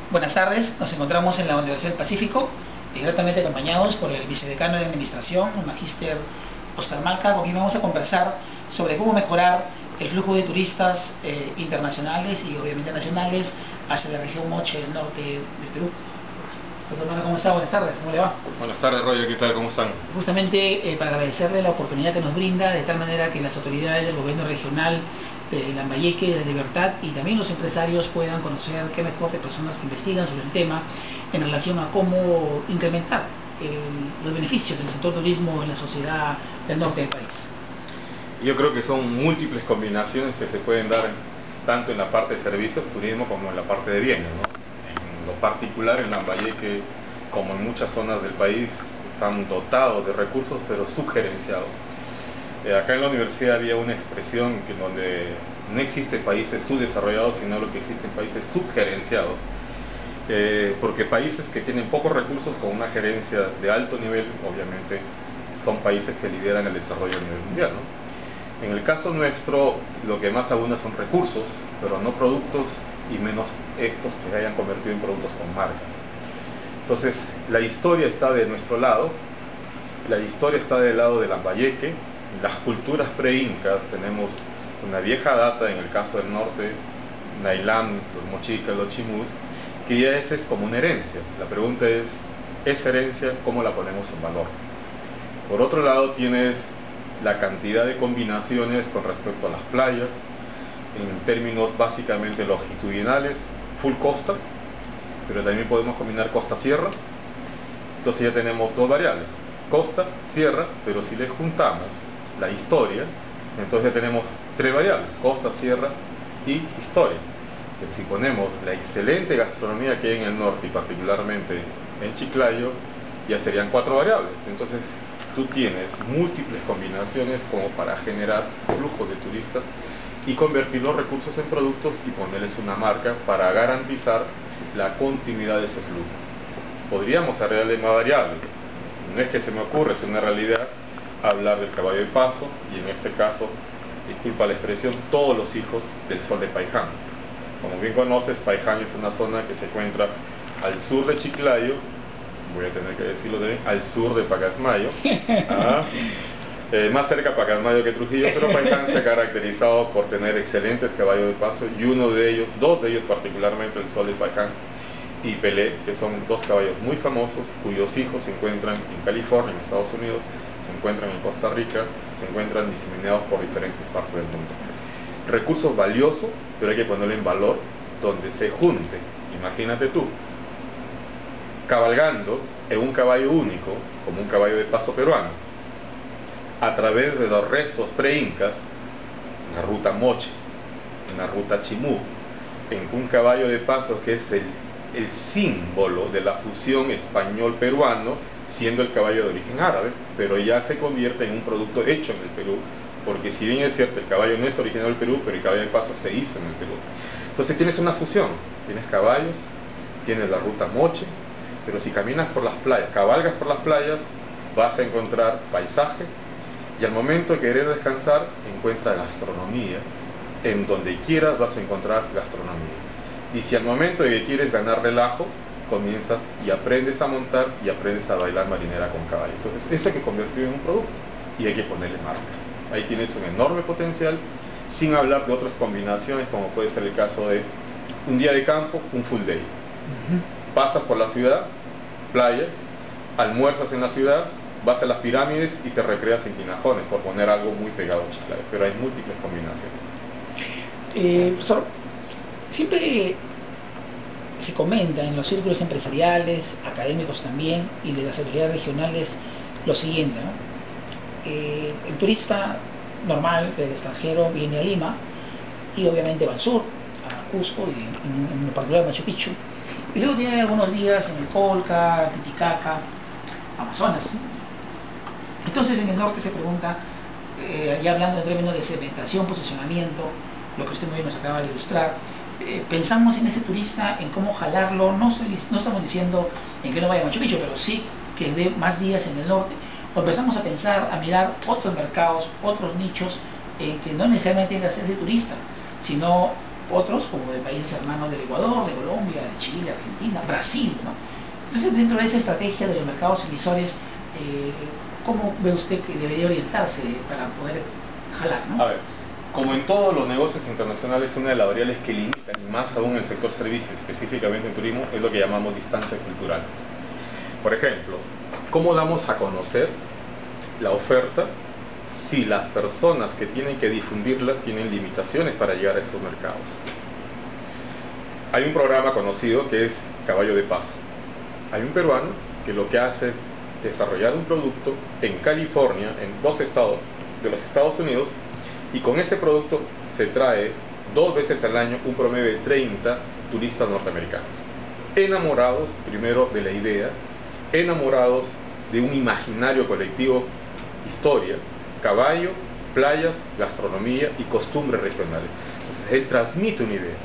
Buenas tardes, nos encontramos en la Universidad del Pacífico, gratamente acompañados por el vicedecano de Administración, el magíster Oscar Malca, con quien vamos a conversar sobre cómo mejorar el flujo de turistas internacionales y obviamente nacionales hacia la región Moche del norte del Perú. Doctor Malca, ¿cómo está? Buenas tardes, ¿cómo le va? Buenas tardes, Roger, ¿qué tal? ¿Cómo están? Justamente para agradecerle la oportunidad que nos brinda, de tal manera que las autoridades del gobierno regional de Lambayeque, de Libertad, y también los empresarios puedan conocer qué mejor de personas que investigan sobre el tema en relación a cómo incrementar los beneficios del sector turismo en la sociedad del norte del país. Yo creo que son múltiples combinaciones que se pueden dar tanto en la parte de servicios, turismo, como en la parte de bienes, ¿no? En lo particular, en Lambayeque, como en muchas zonas del país, están dotados de recursos, pero subgerenciados. Acá en la universidad había una expresión que donde no existe países subdesarrollados, sino lo que existen países subgerenciados. Porque países que tienen pocos recursos con una gerencia de alto nivel, obviamente, son países que lideran el desarrollo a nivel mundial, ¿no? En el caso nuestro, lo que más abunda son recursos, pero no productos, y menos estos que se hayan convertido en productos con marca. Entonces, la historia está de nuestro lado, la historia está del lado de Lambayeque. Las culturas pre-incas, tenemos una vieja data en el caso del norte, Nailán, los mochicas, los chimús, que ya es como una herencia. La pregunta es, esa herencia, ¿cómo la ponemos en valor? Por otro lado, tienes la cantidad de combinaciones con respecto a las playas, en términos básicamente longitudinales, full costa, pero también podemos combinar costa-sierra. Entonces ya tenemos dos variables, costa, sierra, pero si le juntamos la historia, entonces ya tenemos tres variables, costa, sierra y historia. Pero si ponemos la excelente gastronomía que hay en el norte y particularmente en Chiclayo, ya serían cuatro variables. Entonces tú tienes múltiples combinaciones como para generar flujos de turistas y convertir los recursos en productos y ponerles una marca para garantizar la continuidad de ese flujo. Podríamos agregarle más variables. No es que se me ocurre, es una realidad hablar del caballo de paso y en este caso, disculpa la expresión, todos los hijos del sol de Paiján. Como bien conoces, Paiján es una zona que se encuentra al sur de Chiclayo, voy a tener que decirlo también, al sur de Pacasmayo, más cerca Pacasmayo que Trujillo, pero Paiján se ha caracterizado por tener excelentes caballos de paso y uno de ellos, dos de ellos particularmente, el sol de Paiján y Pelé, que son dos caballos muy famosos cuyos hijos se encuentran en California, en Estados Unidos, se encuentran en Costa Rica, se encuentran diseminados por diferentes partes del mundo. Recursos valiosos, pero hay que ponerlo en valor donde se junte. Imagínate tú, cabalgando en un caballo único, como un caballo de paso peruano, a través de los restos pre-incas, una ruta Moche, una ruta Chimú, en un caballo de paso que es el símbolo de la fusión español-peruano, siendo el caballo de origen árabe, pero ya se convierte en un producto hecho en el Perú, porque si bien es cierto, el caballo no es original del Perú, pero el caballo de paso se hizo en el Perú. Entonces tienes una fusión, tienes caballos, tienes la ruta Moche, pero si caminas por las playas, cabalgas por las playas, vas a encontrar paisaje, y al momento de querer descansar, encuentras gastronomía, en donde quieras vas a encontrar gastronomía. Y si al momento de que quieres ganar relajo, comienzas y aprendes a montar y aprendes a bailar marinera con caballo. Entonces, esto hay que convertirlo en un producto y hay que ponerle marca. Ahí tienes un enorme potencial, sin hablar de otras combinaciones, como puede ser el caso de un día de campo, un full day. Pasas por la ciudad, playa, almuerzas en la ciudad, vas a las pirámides y te recreas en Tinajones, por poner algo muy pegado a Chiclayo, pero hay múltiples combinaciones. Profesor, siempre se comenta en los círculos empresariales, académicos también, y de las autoridades regionales lo siguiente, ¿no? El turista normal del extranjero viene a Lima y obviamente va al sur, a Cusco y en particular a Machu Picchu, y luego tiene algunos días en el Colca, Titicaca, Amazonas. Entonces en el norte se pregunta, ya hablando en términos de segmentación, posicionamiento, lo que usted muy bien nos acaba de ilustrar, pensamos en ese turista, en cómo jalarlo. No estamos diciendo en que no vaya a Machu Picchu, pero sí que dé más días en el norte, o empezamos a pensar, a mirar otros mercados, otros nichos, que no necesariamente tenga que ser de turista, sino otros como de países hermanos del Ecuador, de Colombia, de Chile, Argentina, Brasil, ¿no? Entonces, dentro de esa estrategia de los mercados emisores, ¿cómo ve usted que debería orientarse para poder jalar, ¿no? A ver, como en todos los negocios internacionales, una de las variables que limitan, y más aún en el sector servicios, específicamente en turismo, es lo que llamamos distancia cultural. Por ejemplo, ¿cómo damos a conocer la oferta si las personas que tienen que difundirla tienen limitaciones para llegar a esos mercados? Hay un programa conocido que es Caballo de Paso. Hay un peruano que lo que hace es desarrollar un producto en California, en 2 estados de los Estados Unidos, y con ese producto se trae 2 veces al año un promedio de 30 turistas norteamericanos, enamorados primero de la idea, enamorados de un imaginario colectivo, historia, caballo, playa, gastronomía y costumbres regionales. Entonces él transmite una idea,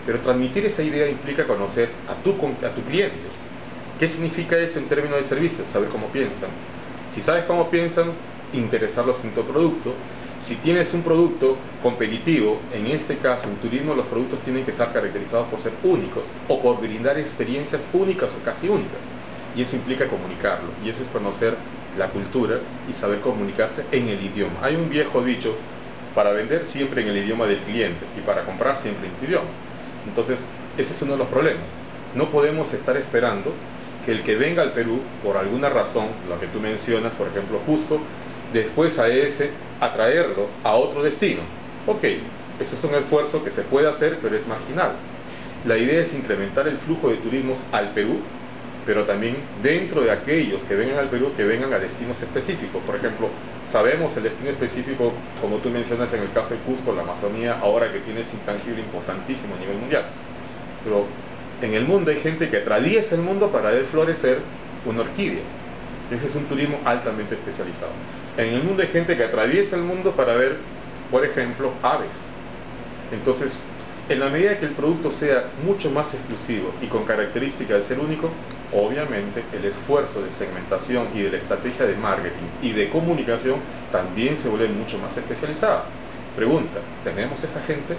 pero transmitir esa idea implica conocer a tu cliente. ¿Qué significa eso en términos de servicios? Saber cómo piensan. Si sabes cómo piensan, interesarlos en tu producto. Si tienes un producto competitivo, en este caso en turismo los productos tienen que estar caracterizados por ser únicos o por brindar experiencias únicas o casi únicas, y eso implica comunicarlo, y eso es conocer la cultura y saber comunicarse en el idioma. Hay un viejo dicho: para vender siempre en el idioma del cliente y para comprar siempre en tu idioma. Entonces ese es uno de los problemas. No podemos estar esperando que el que venga al Perú por alguna razón, lo que tú mencionas, por ejemplo Cusco, después a ese atraerlo a otro destino. Ok, ese es un esfuerzo que se puede hacer, pero es marginal. La idea es incrementar el flujo de turismos al Perú, pero también dentro de aquellos que vengan al Perú, que vengan a destinos específicos. Por ejemplo, sabemos el destino específico, como tú mencionas en el caso de Cusco, la Amazonía, ahora que tiene este intangible importantísimo a nivel mundial. Pero en el mundo hay gente que atraviesa el mundo para ver florecer una orquídea. Ese es un turismo altamente especializado. En el mundo hay gente que atraviesa el mundo para ver, por ejemplo, aves. Entonces, en la medida que el producto sea mucho más exclusivo y con características de ser único, obviamente el esfuerzo de segmentación y de la estrategia de marketing y de comunicación también se vuelve mucho más especializada. Pregunta: ¿tenemos esa gente?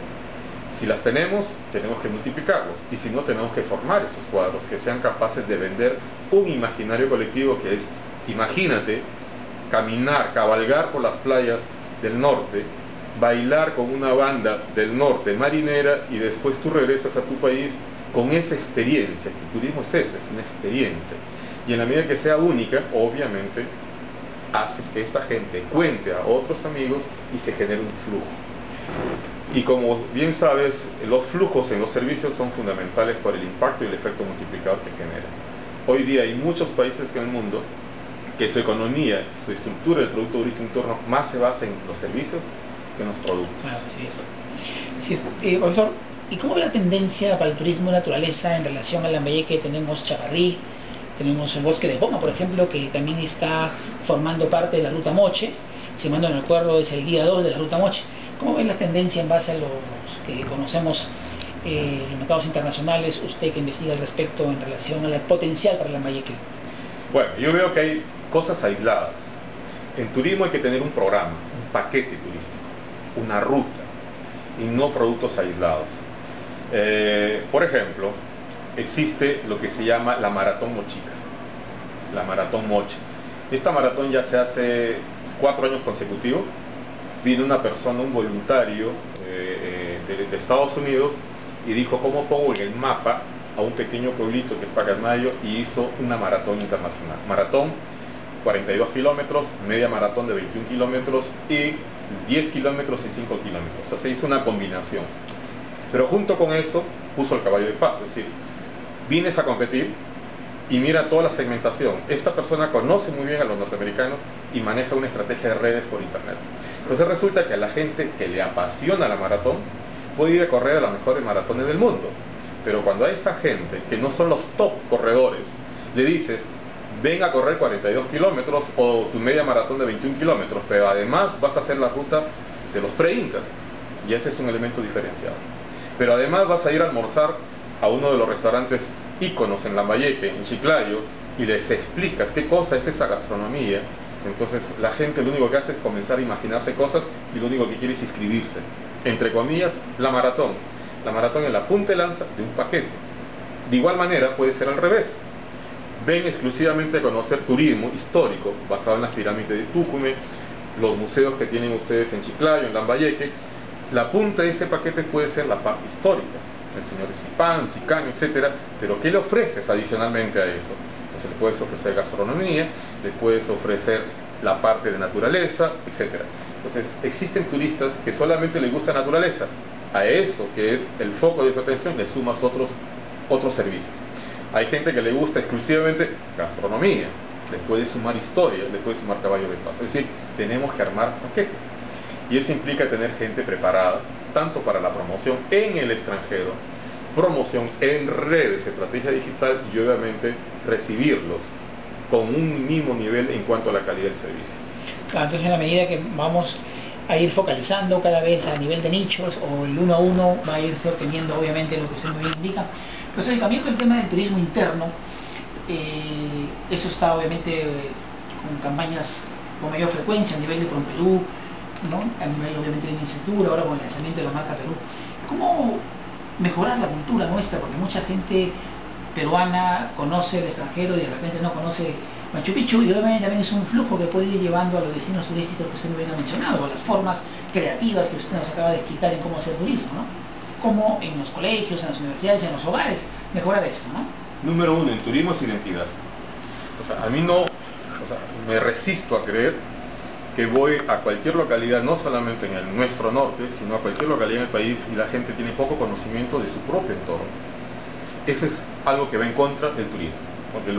Si las tenemos, tenemos que multiplicarlos, y si no, tenemos que formar esos cuadros que sean capaces de vender un imaginario colectivo que es, imagínate, caminar, cabalgar por las playas del norte, bailar con una banda del norte marinera, y después tú regresas a tu país con esa experiencia, que el turismo es eso, es una experiencia, y en la medida que sea única, obviamente haces que esta gente cuente a otros amigos y se genere un flujo. Y como bien sabes, los flujos en los servicios son fundamentales por el impacto y el efecto multiplicador que generan. Hoy día hay muchos países en el mundo que su economía, su estructura del Producto Bruto Interno más se basa en los servicios que en los productos. Claro, así es. Así es. Profesor, ¿y cómo ve la tendencia para el turismo de naturaleza en relación a Lambayeque? Tenemos Chavarrí, tenemos el bosque de Poma, por ejemplo, que también está formando parte de la Ruta Moche. Si mal no me acuerdo, es el día 2 de la Ruta Moche. ¿Cómo ve la tendencia en base a los que conocemos los mercados internacionales, usted que investiga al respecto en relación al potencial para Lambayeque? Bueno, yo veo que hay cosas aisladas. En turismo hay que tener un programa, un paquete turístico, una ruta, y no productos aislados. Por ejemplo, existe lo que se llama la Maratón Mochica, la Maratón Moche. Esta maratón ya se hace 4 años consecutivos. Vino una persona, un voluntario de Estados Unidos, y dijo: ¿cómo pongo en el mapa a un pequeño pueblito que es Pacasmayo? Y hizo una maratón internacional. Maratón, 42 kilómetros, media maratón de 21 kilómetros y 10 kilómetros y 5 kilómetros. O sea, se hizo una combinación. Pero junto con eso puso el caballo de paso, es decir, vienes a competir y mira toda la segmentación. Esta persona conoce muy bien a los norteamericanos y maneja una estrategia de redes por internet. Entonces resulta que a la gente que le apasiona la maratón puede ir a correr a las mejores maratones del mundo. Pero cuando a esta gente, que no son los top corredores, le dices: ven a correr 42 kilómetros o tu media maratón de 21 kilómetros, pero además vas a hacer la ruta de los pre-incas, y ese es un elemento diferenciado. Pero además vas a ir a almorzar a uno de los restaurantes íconos en Lambayeque, en Chiclayo, y les explicas qué cosa es esa gastronomía. Entonces la gente lo único que hace es comenzar a imaginarse cosas, y lo único que quiere es inscribirse. Entre comillas, la maratón. La maratón es la punta de lanza de un paquete. De igual manera puede ser al revés. Ven exclusivamente a conocer turismo histórico basado en las pirámides de Tucumán, los museos que tienen ustedes en Chiclayo, en Lambayeque. La punta de ese paquete puede ser la parte histórica, el señor Zipán, Sicán, etcétera, pero ¿qué le ofreces adicionalmente a eso? Entonces le puedes ofrecer gastronomía, le puedes ofrecer la parte de naturaleza, etcétera. Entonces existen turistas que solamente les gusta naturaleza. A eso, que es el foco de su atención, le sumas otros servicios. Hay gente que le gusta exclusivamente gastronomía, le puede sumar historia, le puede sumar caballo de paso. Es decir, tenemos que armar paquetes. Y eso implica tener gente preparada, tanto para la promoción en el extranjero, promoción en redes, estrategia digital, y obviamente recibirlos con un mismo nivel en cuanto a la calidad del servicio. Entonces, en la medida que vamos a ir focalizando cada vez a nivel de nichos, o el 1 a 1 va a irse obteniendo obviamente lo que usted muy bien indica. Entonces, también con el tema del turismo interno, eso está obviamente con campañas con mayor frecuencia a nivel de PROMPERÚ, ¿no? A nivel obviamente de Incentura, ahora con el lanzamiento de la marca Perú. ¿Cómo mejorar la cultura nuestra? Porque mucha gente peruana conoce el extranjero y de repente no conoce Machu Picchu, y obviamente también es un flujo que puede ir llevando a los destinos turísticos que usted muy bien ha mencionado, a las formas creativas que usted nos acaba de explicar en cómo hacer turismo, ¿no? Cómo en los colegios, en las universidades, en los hogares, mejorar esto, ¿no? Número uno, en turismo es identidad. A mí no, me resisto a creer que voy a cualquier localidad, no solamente en el nuestro norte, sino a cualquier localidad en el país, y la gente tiene poco conocimiento de su propio entorno. Eso es algo que va en contra del turismo, porque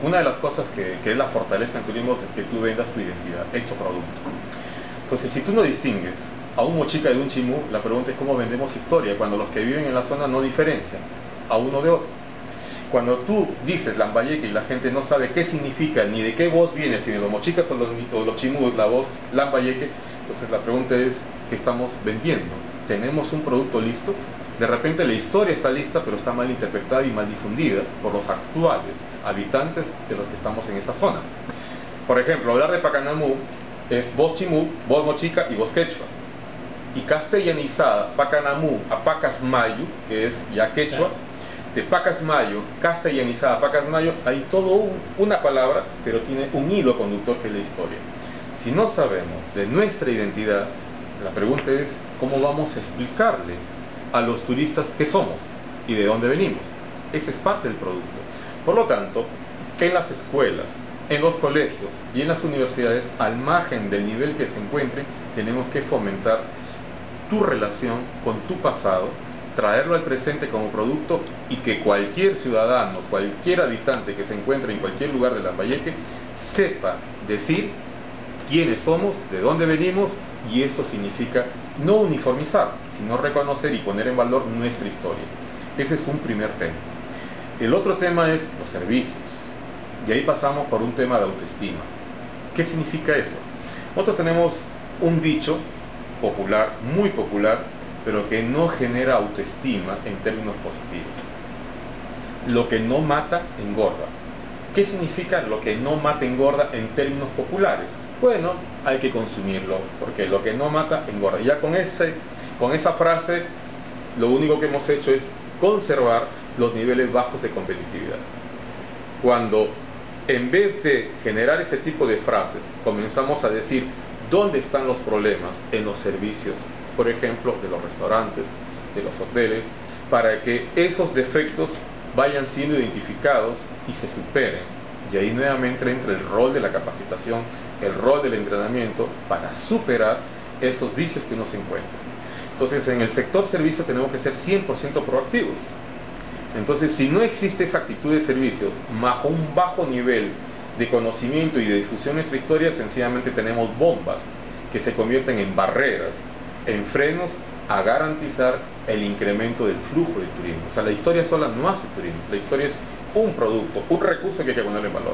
una de las cosas que es la fortaleza del turismo es que tú vendas tu identidad, hecho producto. Entonces, si tú no distingues a un mochica de un chimú, la pregunta es cómo vendemos historia, cuando los que viven en la zona no diferencian a uno de otro. Cuando tú dices Lambayeque y la gente no sabe qué significa, ni de qué voz viene, si de los mochicas o los chimús, la voz Lambayeque, entonces la pregunta es, ¿qué estamos vendiendo? ¿Tenemos un producto listo? De repente la historia está lista, pero está mal interpretada y mal difundida por los actuales habitantes de los que estamos en esa zona. Por ejemplo, hablar de Pacanamú es voz chimú, voz mochica y voz quechua. Y castellanizada, Pacanamú a Pacasmayo, que es ya quechua, de Pacasmayo, castellanizada Pacasmayo, hay todo una palabra, pero tiene un hilo conductor que es la historia. Si no sabemos de nuestra identidad, la pregunta es, ¿cómo vamos a explicarle a los turistas qué somos y de dónde venimos? Ese es parte del producto. Por lo tanto, en las escuelas, en los colegios y en las universidades, al margen del nivel que se encuentren, tenemos que fomentar tu relación con tu pasado, traerlo al presente como producto, y que cualquier ciudadano, cualquier habitante que se encuentre en cualquier lugar de Lambayeque sepa decir quiénes somos, de dónde venimos, y esto significa no uniformizar, sino reconocer y poner en valor nuestra historia. Ese es un primer tema. El otro tema es los servicios, y ahí pasamos por un tema de autoestima. ¿Qué significa eso? Nosotros tenemos un dicho popular, muy popular, pero que no genera autoestima en términos positivos. Lo que no mata, engorda. ¿Qué significa lo que no mata, engorda en términos populares? Bueno, hay que consumirlo, porque lo que no mata, engorda. Ya con esa frase, lo único que hemos hecho es conservar los niveles bajos de competitividad. Cuando, en vez de generar ese tipo de frases, comenzamos a decir dónde están los problemas en los servicios, por ejemplo, de los restaurantes, de los hoteles, para que esos defectos vayan siendo identificados y se superen. Y ahí nuevamente entra el rol de la capacitación, el rol del entrenamiento para superar esos vicios que uno se encuentra. Entonces, en el sector servicio tenemos que ser 100% proactivos. Entonces, si no existe esa actitud de servicios, bajo un bajo nivel de conocimiento y de difusión de nuestra historia, sencillamente tenemos bombas que se convierten en barreras, en frenos a garantizar el incremento del flujo del turismo. O sea, la historia sola no hace turismo, la historia es un producto, un recurso que hay que ponerle en valor.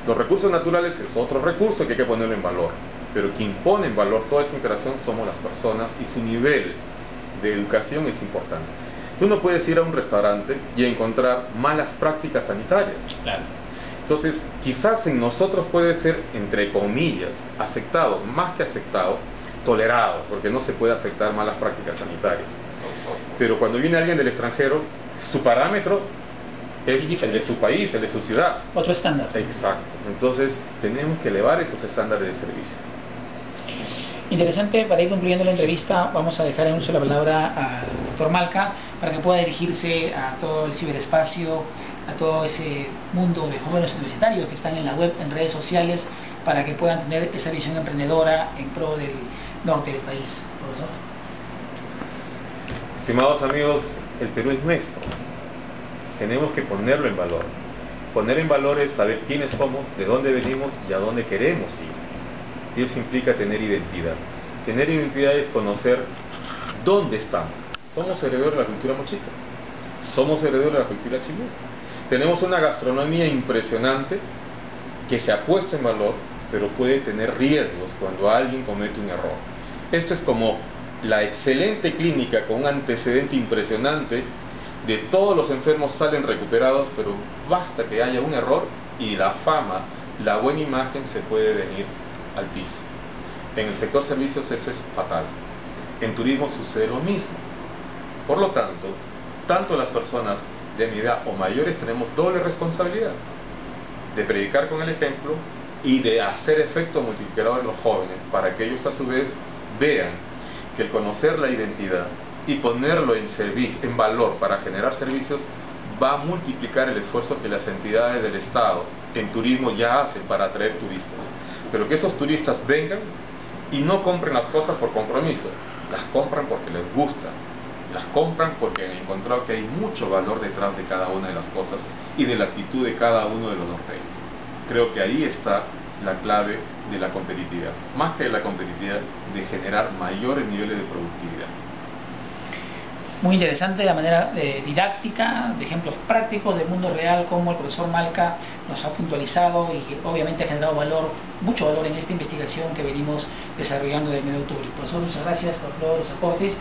Los recursos naturales es otro recurso que hay que ponerle en valor, pero quien pone en valor toda esa interacción somos las personas, y su nivel de educación es importante. Tú no puedes ir a un restaurante y encontrar malas prácticas sanitarias. Claro. Entonces, quizás en nosotros puede ser, entre comillas, aceptado, más que aceptado, tolerado, porque no se puede aceptar malas prácticas sanitarias. Pero cuando viene alguien del extranjero, su parámetro es el de su país, el de su ciudad. Otro estándar. Exacto. Entonces, tenemos que elevar esos estándares de servicio. Interesante. Para ir concluyendo la entrevista, vamos a dejar en uso la palabra al doctor Malca para que pueda dirigirse a todo el ciberespacio, a todo ese mundo de jóvenes universitarios que están en la web, en redes sociales, para que puedan tener esa visión emprendedora en pro del norte del país. Profesor. Estimados amigos, el Perú es nuestro. Tenemos que ponerlo en valor. Poner en valor es saber quiénes somos, de dónde venimos y a dónde queremos ir. Y eso implica tener identidad. Tener identidad es conocer dónde estamos. Somos herederos de la cultura mochica. Somos herederos de la cultura chilena. Tenemos una gastronomía impresionante que se ha puesto en valor, pero puede tener riesgos cuando alguien comete un error. Esto es como la excelente clínica con un antecedente impresionante de todos los enfermos salen recuperados, pero basta que haya un error y la fama, la buena imagen se puede venir al piso. En el sector servicios eso es fatal. En turismo sucede lo mismo. Por lo tanto, tanto las personas de mi edad o mayores tenemos doble responsabilidad de predicar con el ejemplo y de hacer efecto multiplicador en los jóvenes para que ellos a su vez vean que el conocer la identidad y ponerlo en servicio, en valor para generar servicios, va a multiplicar el esfuerzo que las entidades del Estado en turismo ya hacen para atraer turistas. Pero que esos turistas vengan y no compren las cosas por compromiso, las compran porque les gusta, las compran porque han encontrado que hay mucho valor detrás de cada una de las cosas y de la actitud de cada uno de los norteños. Creo que ahí está la clave de la competitividad, más que de la competitividad, de generar mayores niveles de productividad. Muy interesante la manera didáctica, de ejemplos prácticos del mundo real, como el profesor Malca nos ha puntualizado y obviamente ha generado valor, mucho valor en esta investigación que venimos desarrollando del medio octubre. Profesor, muchas gracias por todos los aportes.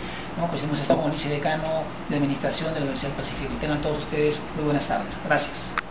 Pues hemos estado con el vicedecano de Administración de la Universidad del Pacífico. Y tengan todos ustedes muy buenas tardes. Gracias.